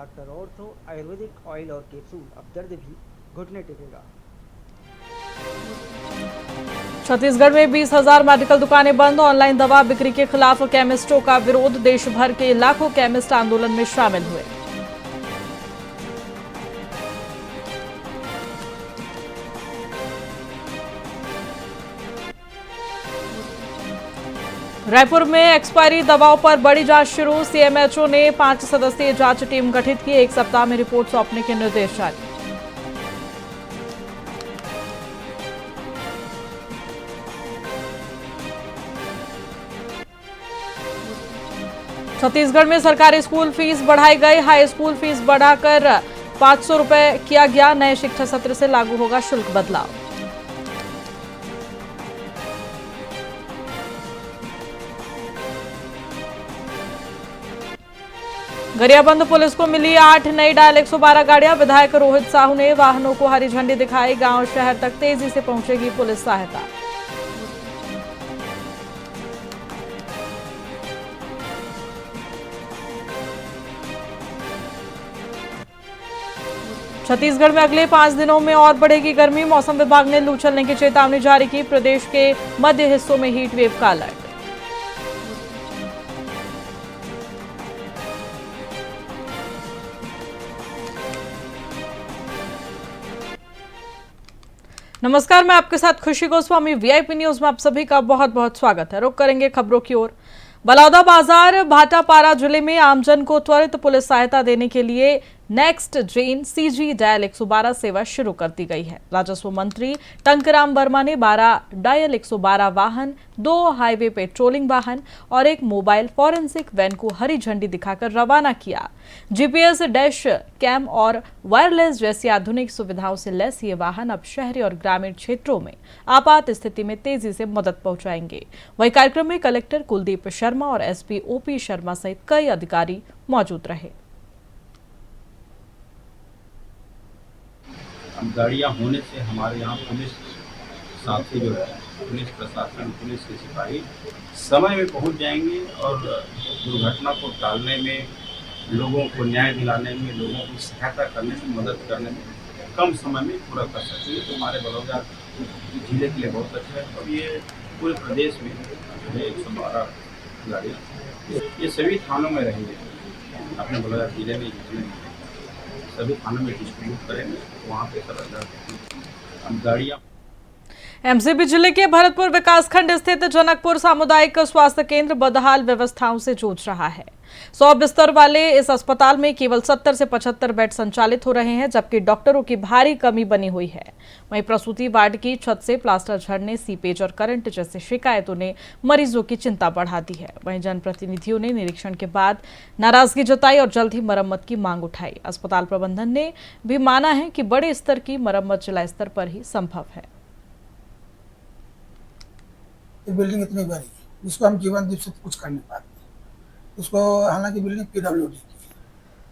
Doctor ortho Ayurvedic oil और capsule, अब दर्द भी घुटने टेकेगा। छत्तीसगढ़ में 20,000 मेडिकल दुकानें बंद। ऑनलाइन दवा बिक्री के खिलाफ केमिस्टों का विरोध। देश भर के लाखों केमिस्ट आंदोलन में शामिल हुए। रायपुर में एक्सपायरी दवाओं पर बड़ी जांच शुरू। सीएमएचओ ने 5 सदस्यीय जांच टीम गठित की। 1 सप्ताह में रिपोर्ट सौंपने के निर्देश जारी। छत्तीसगढ़ में सरकारी स्कूल फीस बढ़ाई गई। हाई स्कूल फीस बढ़ाकर 500 रुपए किया गया। नए शिक्षा सत्र से लागू होगा शुल्क बदलाव। गरियाबंद पुलिस को मिली 8 नई डायल 112 गाड़ियां। विधायक रोहित साहू ने वाहनों को हरी झंडी दिखाई। गांव शहर तक तेजी से पहुंचेगी पुलिस सहायता। छत्तीसगढ़ में अगले 5 दिनों में और बढ़ेगी गर्मी। मौसम विभाग ने लू चलने की चेतावनी जारी की। प्रदेश के मध्य हिस्सों में हीट वेव का अलर्ट। नमस्कार, मैं आपके साथ खुशी गोस्वामी। वीआईपी न्यूज में आप सभी का बहुत बहुत स्वागत है। रुक करेंगे खबरों की ओर। बलौदाबाजार भाटापारा जिले में आमजन को त्वरित पुलिस सहायता देने के लिए नेक्स्ट जेन सीजी डायल 112 सेवा शुरू कर दी गई है। राजस्व मंत्री टंकराम वर्मा ने 12 डायल 112 वाहन, 2 हाईवे पेट्रोलिंग वाहन और 1 मोबाइल फॉरेंसिक वैन को हरी झंडी दिखाकर रवाना किया। जीपीएस, डैश कैम और वायरलेस जैसी आधुनिक सुविधाओं से लैस ये वाहन अब शहरी और ग्रामीण क्षेत्रों में आपात स्थिति में तेजी से मदद पहुंचाएंगे। वहीं कार्यक्रम में कलेक्टर कुलदीप शर्मा और एसपी ओपी शर्मा सहित कई अधिकारी मौजूद रहे। गाड़ियाँ होने से हमारे यहाँ पुलिस साथी जो है, पुलिस प्रशासन, पुलिस के सिपाही समय में पहुँच जाएंगे और दुर्घटना को टालने में, लोगों को न्याय दिलाने में, लोगों की सहायता करने में, मदद करने में कम समय में पूरा कर सकते हैं। तो हमारे बलौदा जिले के लिए बहुत अच्छा है। और ये पूरे प्रदेश में 112 गाड़ियाँ ये सभी थानों में रहेंगे। अपने बलौदा जिले में जितने सभी थानों में डिस्ट्रीब्यूट करेंगे, वहाँ पे सब गाड़ियाँ। एमसीबी जिले के भरतपुर विकासखंड स्थित जनकपुर सामुदायिक स्वास्थ्य केंद्र बदहाल व्यवस्थाओं से जूझ रहा है। 100 बिस्तर वाले इस अस्पताल में केवल 70 से 75 बेड संचालित हो रहे हैं, जबकि डॉक्टरों की भारी कमी बनी हुई है। वहीं प्रसूति वार्ड की छत से प्लास्टर झड़ने, सीपेज और करंट जैसी शिकायतों ने मरीजों की चिंता बढ़ा दी है। वहीं जनप्रतिनिधियों ने निरीक्षण के बाद नाराजगी जताई और जल्द ही मरम्मत की मांग उठाई। अस्पताल प्रबंधन ने भी माना है कि बड़े स्तर की मरम्मत जिला स्तर पर ही संभव है। ये बिल्डिंग इतनी बड़ी है जिसको हम जीवन दीप से कुछ कर नहीं पाते। उसको हालांकि बिल्डिंग पीडब्ल्यूडी की है,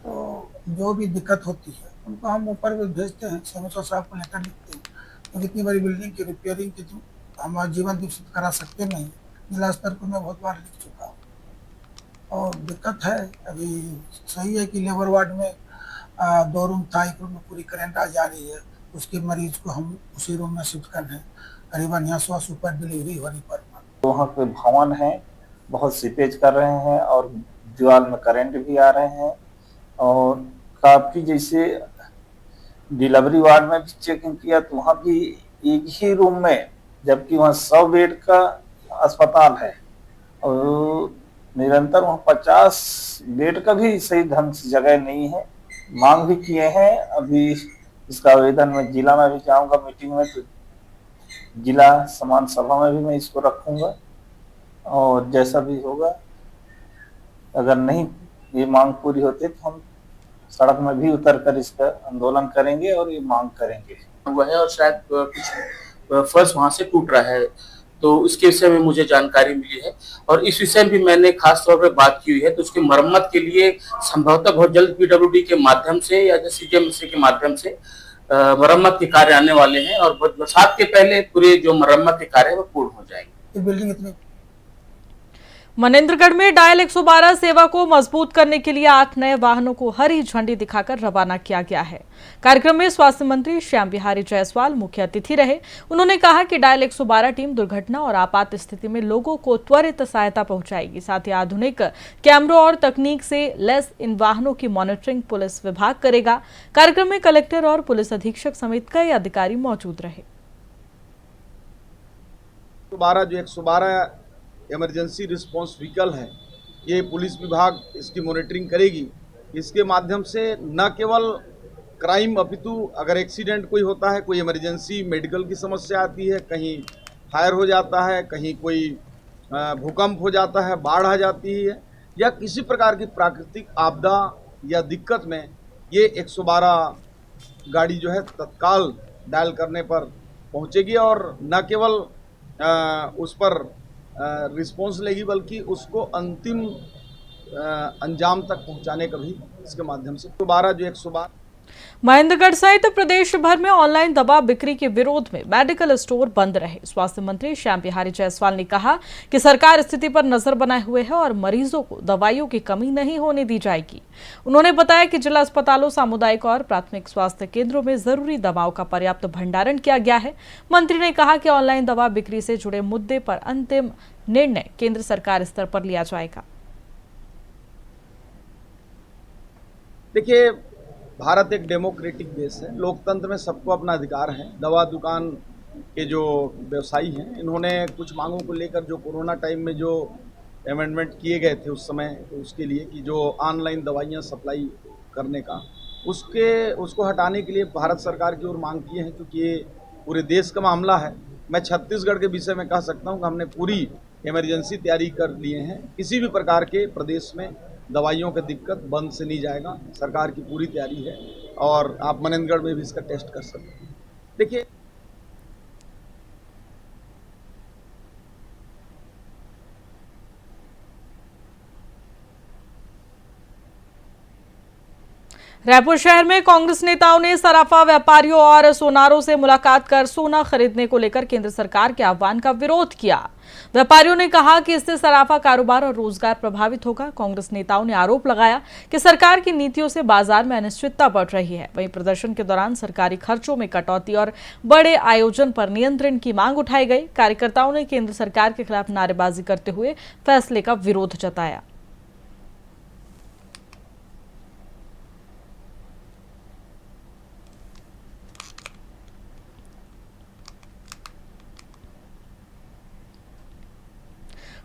तो जो भी दिक्कत होती है उनको हम ऊपर भी भेजते हैं, सीएमओ साहब को लेटर लिखते हैं। तो इतनी बड़ी बिल्डिंग की रिपेयरिंग की तो हम जीवन दीप से करा सकते नहीं। जिला स्तर पर मैं बहुत बार लिख चुका हूँ और दिक्कत है। अभी सही है कि लेबर वार्ड में 2 रूम था, 1 रूम में पूरी करंट आ जा रही है। उसके मरीज को हम उसी रूम में शिफ्ट कर रहे हैं। करीबन यहाँ 100 सुपर डिलीवरी हो रही पर वहाँ पे भवन है, बहुत सीपेज कर रहे हैं और दीवार में करंट भी आ रहे हैं। और काफ़ी जैसे डिलीवरी वार्ड में भी चेकिंग किया तो वहाँ भी एक ही रूम में, जबकि वहाँ 100 बेड का अस्पताल है और निरंतर वहाँ 50 बेड का भी सही ढंग से जगह नहीं है। मांग भी किए हैं। अभी इसका आवेदन मैं जिला में भी जाऊँगा मीटिंग में, तो जिला समान सभा में भी मैं इसको रखूंगा और जैसा भी होगा, अगर नहीं ये मांग पूरी होती तो हम सड़क में भी उतरकर इसका आंदोलन करेंगे और ये मांग करेंगे। वह है और शायद कुछ फर्श वहां से टूट रहा है, तो इसके विषय में मुझे जानकारी मिली है और इस विषय में भी मैंने खास तौर पर बात की हुई है। तो उसकी मरम्मत के लिए संभवतः बहुत जल्द पीडब्ल्यूडी के माध्यम से या सीजीएमसी के माध्यम से मरम्मत के कार्य आने वाले हैं और बरसात के पहले पूरे जो मरम्मत के कार्य है वो पूर्ण हो जाएंगे। ये बिल्डिंग इतनी मनेंद्रगढ़ में डायल 112 सेवा को मजबूत करने के लिए 8 नए वाहनों को हरी झंडी दिखाकर रवाना किया गया है। कार्यक्रम में स्वास्थ्य मंत्री श्याम बिहारी जायसवाल मुख्य अतिथि रहे। उन्होंने कहा कि डायल 112 टीम दुर्घटना और आपात स्थिति में लोगों को त्वरित सहायता पहुंचाएगी। साथ ही आधुनिक कैमरों और तकनीक से लैस इन वाहनों की मॉनिटरिंग पुलिस विभाग करेगा। कार्यक्रम में कलेक्टर और पुलिस अधीक्षक समेत कई अधिकारी मौजूद रहे। 112 इमरजेंसी रिस्पांस व्हीकल है, ये पुलिस विभाग इसकी मॉनिटरिंग करेगी। इसके माध्यम से न केवल क्राइम अपितु अगर एक्सीडेंट कोई होता है, कोई इमरजेंसी मेडिकल की समस्या आती है, कहीं फायर हो जाता है, कहीं कोई भूकंप हो जाता है, बाढ़ आ जाती है या किसी प्रकार की प्राकृतिक आपदा या दिक्कत में ये 112 गाड़ी जो है तत्काल डायल करने पर पहुंचेगी और न केवल उस पर रिस्पॉन्स लेगी बल्कि उसको अंतिम अंजाम तक पहुंचाने का भी इसके माध्यम से 112 महेंद्रगढ़ सहित प्रदेश भर में ऑनलाइन दवा बिक्री के विरोध में मेडिकल स्टोर बंद रहे। स्वास्थ्य मंत्री श्याम बिहारी जायसवाल ने कहा कि सरकार स्थिति पर नजर बनाए हुए है और मरीजों को दवाइयों की कमी नहीं होने दी जाएगी। उन्होंने बताया कि जिला अस्पतालों, सामुदायिक और प्राथमिक स्वास्थ्य केंद्रों में जरूरी दवाओं का पर्याप्त भंडारण किया गया है। मंत्री ने कहा कि ऑनलाइन दवा बिक्री से जुड़े मुद्दे पर अंतिम निर्णय केंद्र सरकार स्तर पर लिया जाएगा। देखिए, भारत एक डेमोक्रेटिक देश है, लोकतंत्र में सबको अपना अधिकार है। दवा दुकान के जो व्यवसायी हैं, इन्होंने कुछ मांगों को लेकर जो कोरोना टाइम में जो अमेंडमेंट किए गए थे उस समय, उसके लिए कि जो ऑनलाइन दवाइयां सप्लाई करने का, उसको हटाने के लिए भारत सरकार की ओर मांग किए हैं, क्योंकि ये पूरे देश का मामला है। मैं छत्तीसगढ़ के विषय में कह सकता हूँ कि हमने पूरी इमरजेंसी तैयारी कर लिए हैं। किसी भी प्रकार के प्रदेश में दवाइयों की दिक्कत बंद से नहीं जाएगा, सरकार की पूरी तैयारी है और आप मनेंद्रगढ़ में भी इसका टेस्ट कर सकते हैं। देखिए, रायपुर शहर में कांग्रेस नेताओं ने सराफा व्यापारियों और सोनारों से मुलाकात कर सोना खरीदने को लेकर केंद्र सरकार के आह्वान का विरोध किया। व्यापारियों ने कहा कि इससे सराफा कारोबार और रोजगार प्रभावित होगा। कांग्रेस नेताओं ने आरोप लगाया कि सरकार की नीतियों से बाजार में अनिश्चितता बढ़ रही है। वहीं प्रदर्शन के दौरान सरकारी खर्चों में कटौती और बड़े आयोजन पर नियंत्रण की मांग उठाई गई। कार्यकर्ताओं ने केंद्र सरकार के खिलाफ नारेबाजी करते हुए फैसले का विरोध जताया।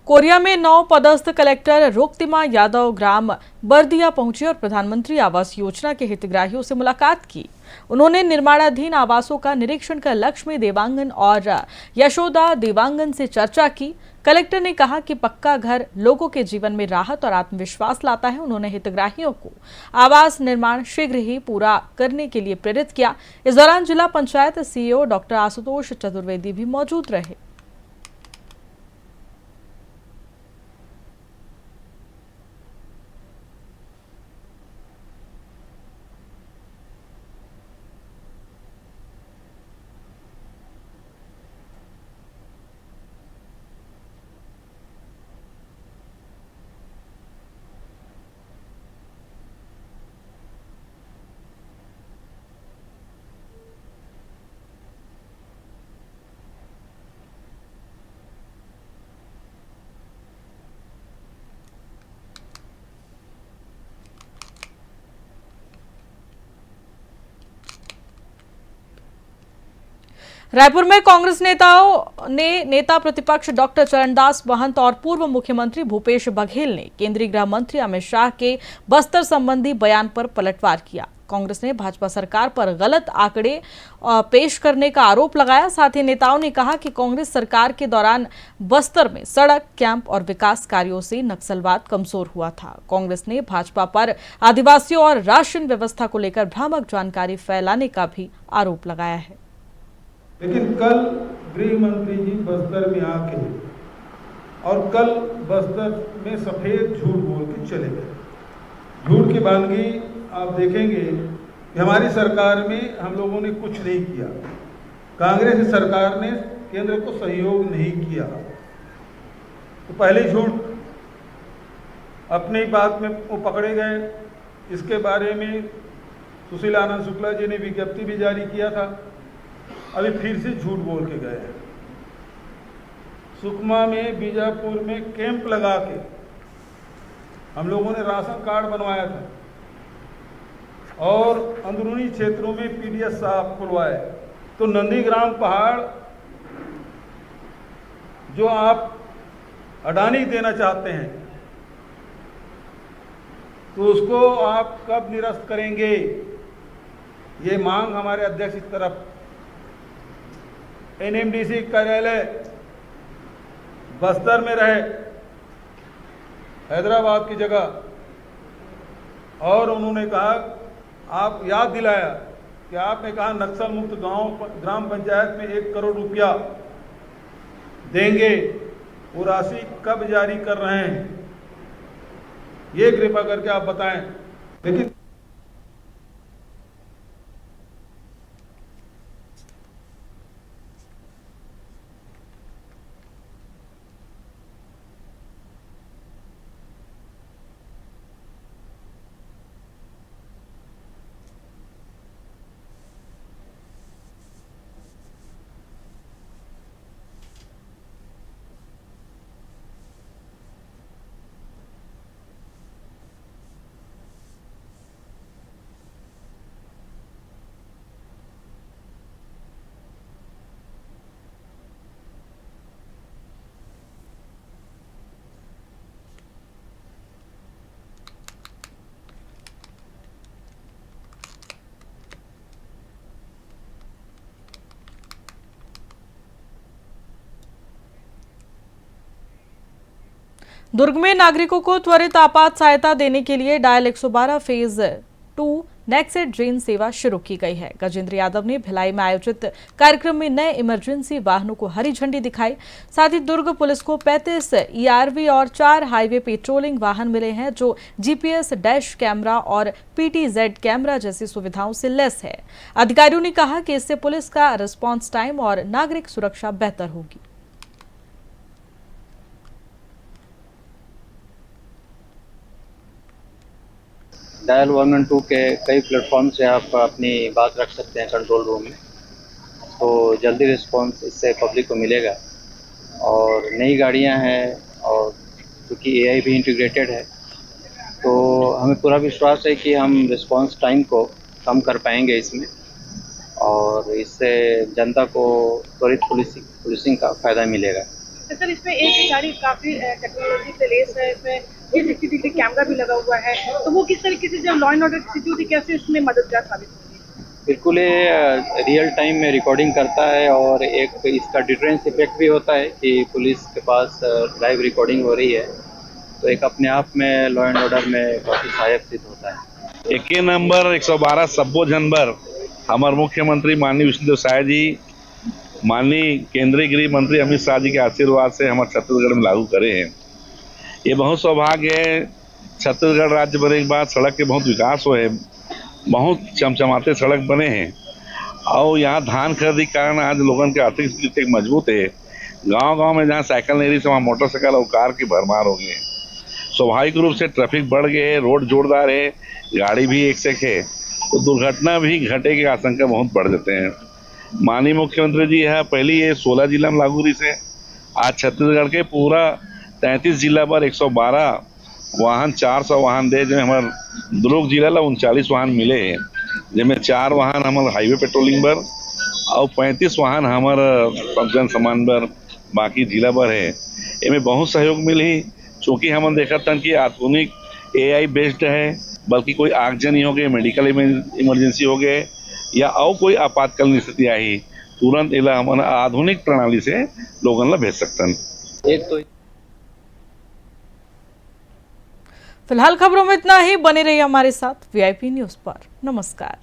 कोरिया में नौ पदस्थ कलेक्टर रुक्तिमा यादव ग्राम बर्दिया पहुंची और प्रधानमंत्री आवास योजना के हितग्राहियों से मुलाकात की। उन्होंने निर्माणाधीन आवासों का निरीक्षण कर लक्ष्मी देवांगन और यशोदा देवांगन से चर्चा की। कलेक्टर ने कहा कि पक्का घर लोगों के जीवन में राहत और आत्मविश्वास लाता है। उन्होंने हितग्राहियों को आवास निर्माण शीघ्र ही पूरा करने के लिए प्रेरित किया। इस दौरान जिला पंचायत सीईओ डॉक्टर आशुतोष चतुर्वेदी भी मौजूद रहे। रायपुर में कांग्रेस नेताओं ने नेता प्रतिपक्ष डॉक्टर चरणदास महंत और पूर्व मुख्यमंत्री भूपेश बघेल ने केंद्रीय गृह मंत्री अमित शाह के बस्तर संबंधी बयान पर पलटवार किया। कांग्रेस ने भाजपा सरकार पर गलत आंकड़े पेश करने का आरोप लगाया। साथ ही नेताओं ने कहा कि कांग्रेस सरकार के दौरान बस्तर में सड़क, कैंप और विकास कार्यों से नक्सलवाद कमजोर हुआ था। कांग्रेस ने भाजपा पर आदिवासियों और राशन व्यवस्था को लेकर भ्रामक जानकारी फैलाने का भी आरोप लगाया है। लेकिन कल गृह मंत्री जी बस्तर में आके और कल बस्तर में सफेद झूठ बोल के चले गए। झूठ की वानगी आप देखेंगे कि हमारी सरकार में हम लोगों ने कुछ नहीं किया, कांग्रेस सरकार ने केंद्र को सहयोग नहीं किया। तो पहले झूठ अपनी बात में वो पकड़े गए। इसके बारे में सुशील आनंद शुक्ला जी ने विज्ञप्ति भी जारी किया था। अभी फिर से झूठ बोल के गए हैं। सुकमा में, बीजापुर में कैंप लगा के हम लोगों ने राशन कार्ड बनवाया था और अंदरूनी क्षेत्रों में पीडीएस साहब खुलवाए। तो नंदीग्राम पहाड़ जो आप अडानी देना चाहते हैं, तो उसको आप कब निरस्त करेंगे, ये मांग हमारे अध्यक्ष की तरफ एनएमडीसी कार्यालय बस्तर में रहे, हैदराबाद की जगह। और उन्होंने कहा, आप याद दिलाया कि आपने कहा नक्सल मुक्त गांव ग्राम पंचायत में 1 करोड़ रुपया देंगे, वो राशि कब जारी कर रहे हैं, ये कृपा करके आप बताएं। लेकिन दुर्ग में नागरिकों को त्वरित आपात सहायता देने के लिए डायल 112 फेज 2 नेक्सेट ड्रेन सेवा शुरू की गई है। गजेंद्र यादव ने भिलाई में आयोजित कार्यक्रम में नए इमरजेंसी वाहनों को हरी झंडी दिखाई। साथ ही दुर्ग पुलिस को 35 ERV और 4 हाईवे पेट्रोलिंग वाहन मिले हैं, जो GPS डैश कैमरा और PTZ कैमरा जैसी सुविधाओं से लैस है। अधिकारियों ने कहा कि इससे पुलिस का रिस्पॉन्स टाइम और नागरिक सुरक्षा बेहतर होगी। डायल 112 के कई प्लेटफॉर्म से आप अपनी बात रख सकते हैं कंट्रोल रूम में, तो जल्दी रिस्पांस इससे पब्लिक को मिलेगा। और नई गाड़ियां हैं और क्योंकि AI भी इंटीग्रेटेड है, तो हमें पूरा विश्वास है कि हम रिस्पांस टाइम को कम कर पाएंगे इसमें, और इससे जनता को त्वरित पुलिसिंग का फ़ायदा मिलेगा। तो सर, इसमें एक गाड़ी काफ़ी टेक्नोलॉजी से लेस है, इसमें 360 डिग्री कैमरा भी लगा हुआ है, तो वो किस तरीके से जब लॉ एंड ऑर्डर की स्थिति होती है, कैसे इसमें मददगार साबित होगी? बिल्कुल, ये रियल टाइम में रिकॉर्डिंग करता है और एक इसका डिटरेंस इफेक्ट भी होता है कि पुलिस के पास लाइव रिकॉर्डिंग हो रही है, तो एक अपने आप में लॉ एंड ऑर्डर में काफ़ी सहायक सिद्ध होता है। 1 नंबर 112 सब्बो जनबर हमारे मुख्यमंत्री माननीय विष्णुदेव साय जी, माननीय केंद्रीय गृह मंत्री अमित शाह जी के आशीर्वाद से हमारे छत्तीसगढ़ में लागू करे हैं। ये बहुत सौभाग्य है, छत्तीसगढ़ राज्य बनने के बाद सड़क के बहुत विकास हुए, बहुत चमचमाते सड़क बने हैं, और यहाँ धान खरीदी के कारण आज लोगों के आर्थिक स्थिति मजबूत है। गांव-गांव में जहाँ साइकिल नहीं रही से वहाँ मोटरसाइकिल और कार की भरमार हो गई है। स्वाभाविक रूप से ट्रैफिक बढ़ गए है, रोड जोरदार है, गाड़ी भी एक से एक है, तो दुर्घटना भी घटे की आशंका बहुत बढ़ जाते हैं। माननीय मुख्यमंत्री जी है, पहली ये 16 जिला में लागू रही से, आज छत्तीसगढ़ के पूरा 33 जिला पर 112 वाहन 400 वाहन दे, जो हमारे दुर्ग जिला ला 39 वाहन मिले हैं, जिनमें 4 वाहन हमारे हाईवे पेट्रोलिंग पर और 35 वाहन हमारे जन सामान पर बाकी जिला पर है। इनमें बहुत सहयोग मिली, चूँकि हम देखा था कि आधुनिक AI बेस्ड है, बल्कि कोई आगजनी हो गए, मेडिकल इमरजेंसी हो गए या और कोई आपातकालीन स्थिति आई, तुरंत इला हम आधुनिक प्रणाली से लोगों ला भेज सकते हैं। एक तो फिलहाल खबरों में इतना ही। बने रहिए हमारे साथ VIP न्यूज पर। नमस्कार।